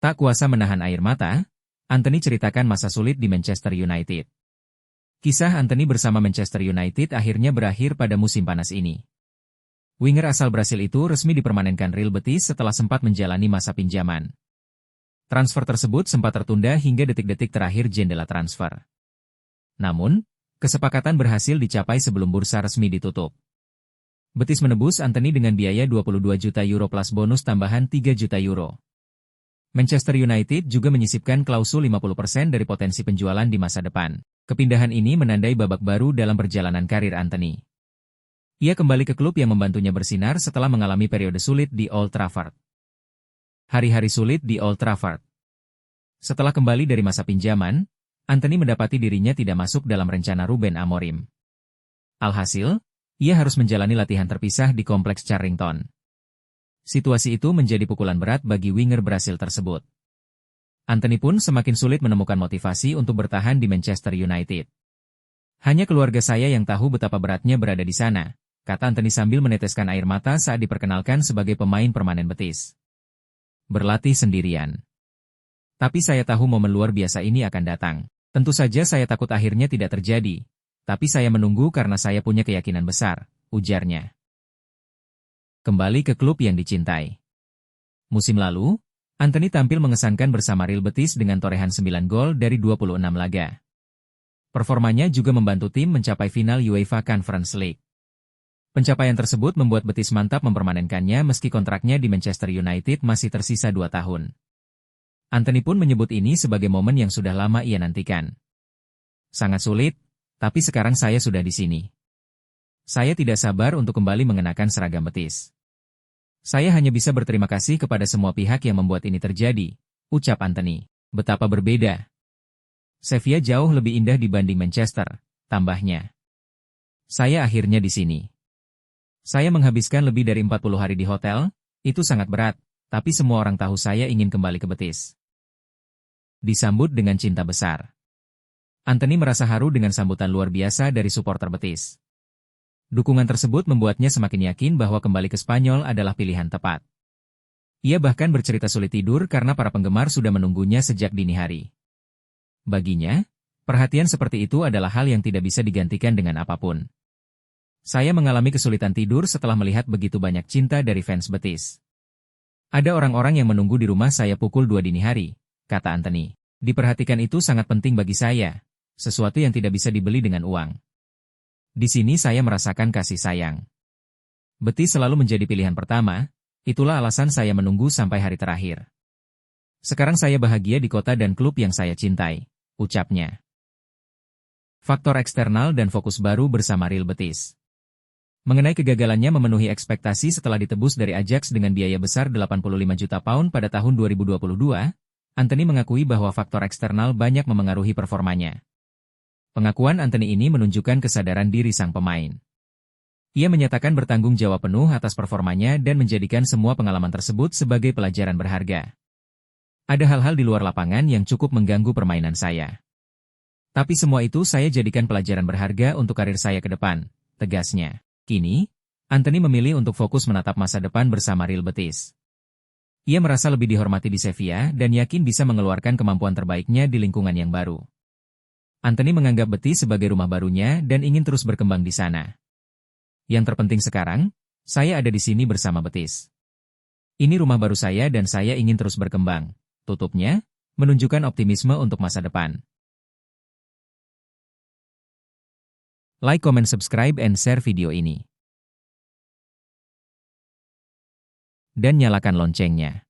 Tak kuasa menahan air mata, Antony ceritakan masa sulit di Manchester United. Kisah Antony bersama Manchester United akhirnya berakhir pada musim panas ini. Winger asal Brasil itu resmi dipermanenkan Real Betis setelah sempat menjalani masa pinjaman. Transfer tersebut sempat tertunda hingga detik-detik terakhir jendela transfer. Namun, kesepakatan berhasil dicapai sebelum bursa resmi ditutup. Betis menebus Antony dengan biaya 22 juta euro plus bonus tambahan 3 juta euro. Manchester United juga menyisipkan klausul 50% dari potensi penjualan di masa depan. Kepindahan ini menandai babak baru dalam perjalanan karir Antony. Ia kembali ke klub yang membantunya bersinar setelah mengalami periode sulit di Old Trafford. Hari-hari sulit di Old Trafford. Setelah kembali dari masa pinjaman, Antony mendapati dirinya tidak masuk dalam rencana Ruben Amorim. Alhasil, ia harus menjalani latihan terpisah di kompleks Carrington. Situasi itu menjadi pukulan berat bagi winger Brasil tersebut. Antony pun semakin sulit menemukan motivasi untuk bertahan di Manchester United. Hanya keluarga saya yang tahu betapa beratnya berada di sana, kata Antony sambil meneteskan air mata saat diperkenalkan sebagai pemain permanen Betis. Berlatih sendirian. Tapi saya tahu momen luar biasa ini akan datang. Tentu saja saya takut akhirnya tidak terjadi, tapi saya menunggu karena saya punya keyakinan besar, ujarnya. Kembali ke klub yang dicintai. Musim lalu, Antony tampil mengesankan bersama Real Betis dengan torehan 9 gol dari 26 laga. Performanya juga membantu tim mencapai final UEFA Conference League. Pencapaian tersebut membuat Betis mantap mempermanenkannya meski kontraknya di Manchester United masih tersisa 2 tahun. Antony pun menyebut ini sebagai momen yang sudah lama ia nantikan. Sangat sulit, tapi sekarang saya sudah di sini. Saya tidak sabar untuk kembali mengenakan seragam Betis. Saya hanya bisa berterima kasih kepada semua pihak yang membuat ini terjadi, ucap Antony. Betapa berbeda. Sevilla jauh lebih indah dibanding Manchester, tambahnya. Saya akhirnya di sini. Saya menghabiskan lebih dari 40 hari di hotel, itu sangat berat, tapi semua orang tahu saya ingin kembali ke Betis. Disambut dengan cinta besar. Antony merasa haru dengan sambutan luar biasa dari supporter Betis. Dukungan tersebut membuatnya semakin yakin bahwa kembali ke Spanyol adalah pilihan tepat. Ia bahkan bercerita sulit tidur karena para penggemar sudah menunggunya sejak dini hari. Baginya, perhatian seperti itu adalah hal yang tidak bisa digantikan dengan apapun. Saya mengalami kesulitan tidur setelah melihat begitu banyak cinta dari fans Betis. Ada orang-orang yang menunggu di rumah saya pukul 2 dini hari, kata Antony. Diperhatikan itu sangat penting bagi saya, sesuatu yang tidak bisa dibeli dengan uang. Di sini saya merasakan kasih sayang. Betis selalu menjadi pilihan pertama, itulah alasan saya menunggu sampai hari terakhir. Sekarang saya bahagia di kota dan klub yang saya cintai, ucapnya. Faktor eksternal dan fokus baru bersama Real Betis. Mengenai kegagalannya memenuhi ekspektasi setelah ditebus dari Ajax dengan biaya besar 85 juta pound pada tahun 2022, Antony mengakui bahwa faktor eksternal banyak memengaruhi performanya. Pengakuan Antony ini menunjukkan kesadaran diri sang pemain. Ia menyatakan bertanggung jawab penuh atas performanya dan menjadikan semua pengalaman tersebut sebagai pelajaran berharga. Ada hal-hal di luar lapangan yang cukup mengganggu permainan saya. Tapi semua itu saya jadikan pelajaran berharga untuk karir saya ke depan, tegasnya. Kini, Antony memilih untuk fokus menatap masa depan bersama Real Betis. Ia merasa lebih dihormati di Sevilla dan yakin bisa mengeluarkan kemampuan terbaiknya di lingkungan yang baru. Antony menganggap Betis sebagai rumah barunya dan ingin terus berkembang di sana. Yang terpenting sekarang, saya ada di sini bersama Betis. Ini rumah baru saya dan saya ingin terus berkembang, tutupnya, menunjukkan optimisme untuk masa depan. Like, comment, subscribe, and share video ini. Dan nyalakan loncengnya.